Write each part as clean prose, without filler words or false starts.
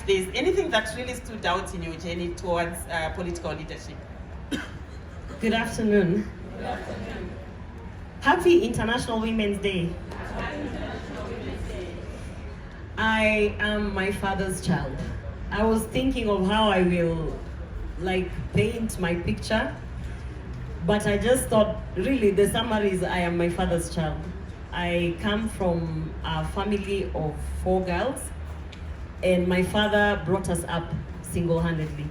there's anything that really stood out in your journey towards political leadership. Good afternoon. Good afternoon. Happy International Women's Day. I am my father's child. I was thinking of how I will paint my picture, but I just thought, really, the summary is I am my father's child. I come from a family of 4 girls, and my father brought us up single-handedly.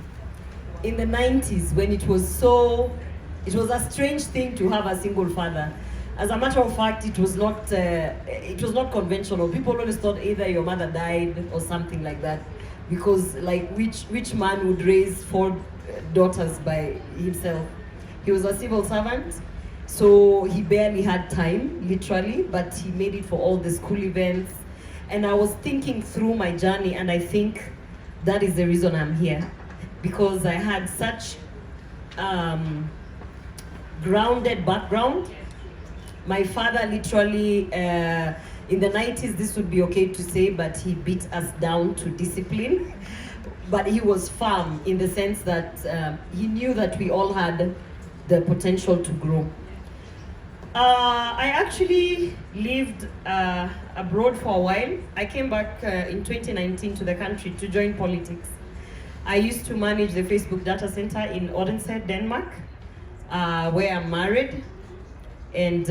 In the 90s, when it was a strange thing to have a single father. As a matter of fact, it was not conventional. People always thought either your mother died or something like that, because which man would raise 4 daughters by himself? He was a civil servant, so he barely had time, literally, but he made it for all the school events. And I was thinking through my journey, and I think that is the reason I'm here, because I had such grounded background. My father literally, in the 90s, this would be okay to say, but he beat us down to discipline. But he was firm in the sense that he knew that we all had the potential to grow. I actually lived abroad for a while. I came back in 2019 to the country to join politics. I used to manage the Facebook data center in Odense, Denmark, where I'm married. And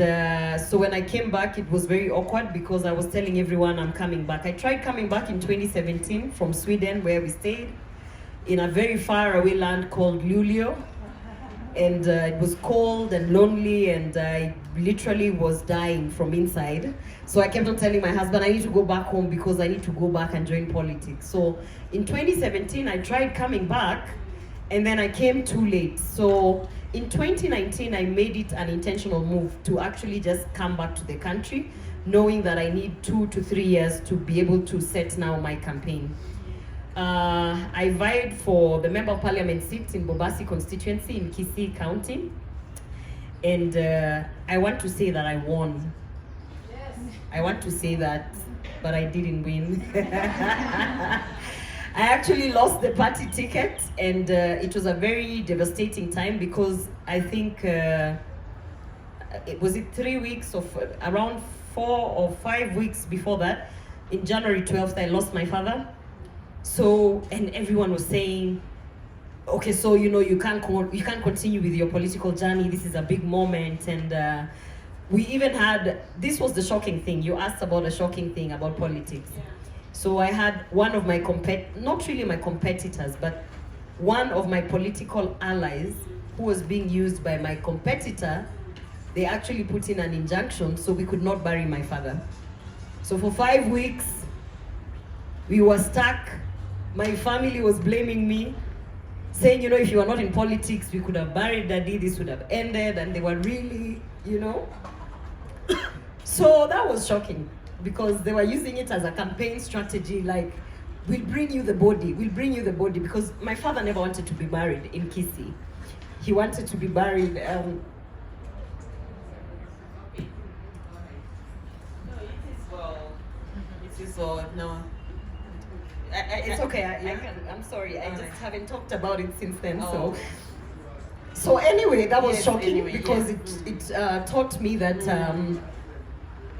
so when I came back, it was very awkward because I was telling everyone I'm coming back. I tried coming back in 2017 from Sweden, where we stayed in a very far away land called Luleå. And it was cold and lonely, and I literally was dying from inside. So I kept on telling my husband, I need to go back home because I need to go back and join politics. So in 2017, I tried coming back, and then I came too late. So in 2019, I made it an intentional move to actually just come back to the country, knowing that I need 2 to 3 years to be able to set now my campaign. I vied for the Member of Parliament seat in Bobasi constituency in Kisii County. And I want to say that I won. Yes. I want to say that, but I didn't win. I actually lost the party ticket, and it was a very devastating time because I think it was 3 weeks of around 4 or 5 weeks before that. In January 12th, I lost my father. So, and everyone was saying, okay, so you can't continue with your political journey. This is a big moment, and we even had, this was the shocking thing. You asked about a shocking thing about politics. Yeah. So I had one of my not really my competitors, but one of my political allies who was being used by my competitor. They actually put in an injunction so we could not bury my father. So for 5 weeks, we were stuck. My family was blaming me, saying, if you were not in politics, we could have buried Daddy, this would have ended, and they were really, So that was shocking, because they were using it as a campaign strategy, like, we'll bring you the body, because my father never wanted to be buried in Kisii. He wanted to be buried, No, it is well, no. It's okay. I'm sorry. I just haven't talked about it since then. Oh. So anyway, that was shocking because it taught me that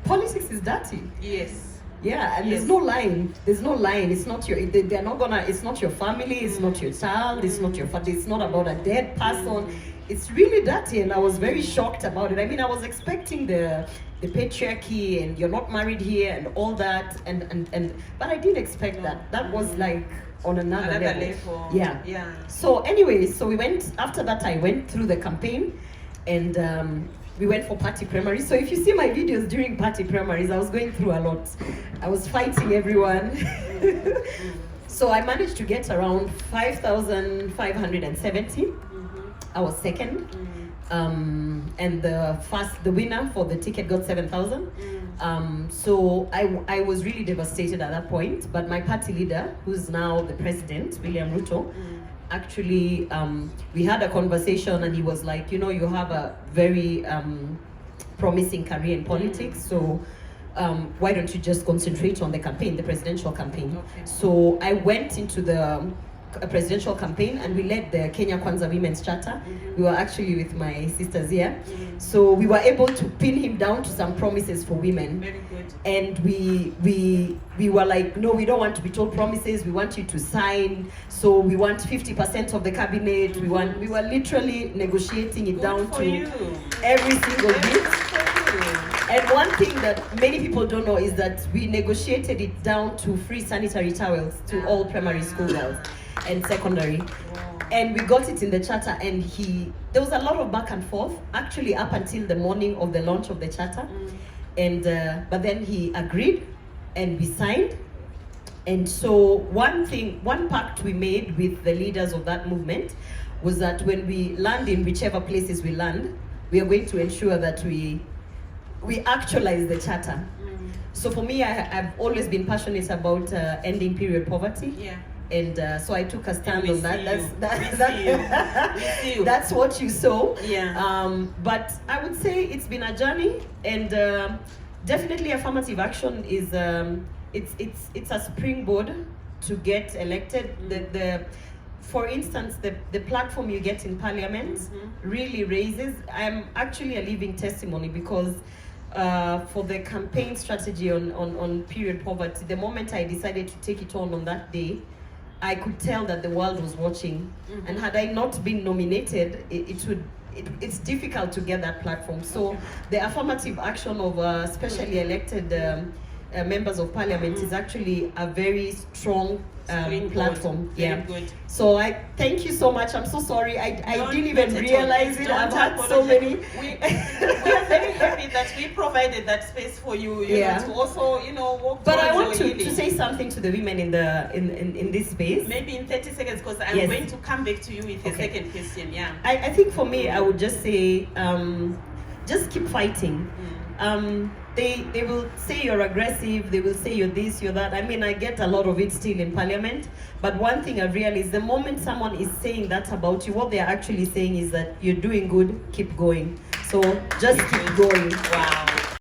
politics is dirty. Yes. Yeah, and there's no line. There's no line. It's not your. They're not gonna. It's not your family. It's not your child. It's not your father. It's not about a dead person. It's really dirty, and I was very shocked about it. I mean, I was expecting the patriarchy and you're not married here and all that, but I didn't expect that. That was like on another level. Yeah. So anyway, we went, after that I went through the campaign, and we went for party primaries. So if you see my videos during party primaries, I was going through a lot. I was fighting everyone. So I managed to get around 5,570. I was second. And the winner for the ticket got 7,000. So I was really devastated at that point. But my party leader, who's now the president, William Ruto, actually, we had a conversation, and he was like, you have a very promising career in politics. So why don't you just concentrate on the campaign, the presidential campaign? Okay. So I went into the presidential campaign, and we led the Kenya Kwanza Women's Charter. We were actually with my sisters here. So we were able to pin him down to some promises for women. Very good. And we were like, no, we don't want to be told promises. We want you to sign. So we want 50% of the cabinet. We were literally negotiating it Good down for to you. every single Very bit. good for you. And one thing that many people don't know is that we negotiated it down to free sanitary towels to all primary school girls and secondary. And we got it in the charter, and there was a lot of back and forth, actually up until the morning of the launch of the charter. And but then he agreed, and we signed. And so one pact we made with the leaders of that movement was that when we land in whichever places we land, we are going to ensure that we actualize the charter. So for me, I've always been passionate about ending period poverty. Yeah. And so I took a stand We on that. We see you. That's what you saw. Yeah. But I would say it's been a journey, and definitely affirmative action is it's a springboard to get elected. For instance, the platform you get in parliament really raises. I'm actually a living testimony, because for the campaign strategy on period poverty, the moment I decided to take it on that day, I could tell that the world was watching. And had I not been nominated, it's difficult to get that platform. So the affirmative action of specially elected members of parliament is actually a very strong platform. Very good. So I thank you so much. I'm so sorry. I didn't even realize it. I've had so many. We are very happy that we provided that space for you, you know, to also, walk. But I want to say something to the women in this space. Maybe in 30 seconds, because I'm going to come back to you with a second question. Yeah. I think for me, I would just say, just keep fighting. They will say you're aggressive, they will say you're this, you're that. I mean, I get a lot of it still in parliament, but one thing I've realized, the moment someone is saying that about you, what they're actually saying is that you're doing good, keep going. So just keep going. Wow.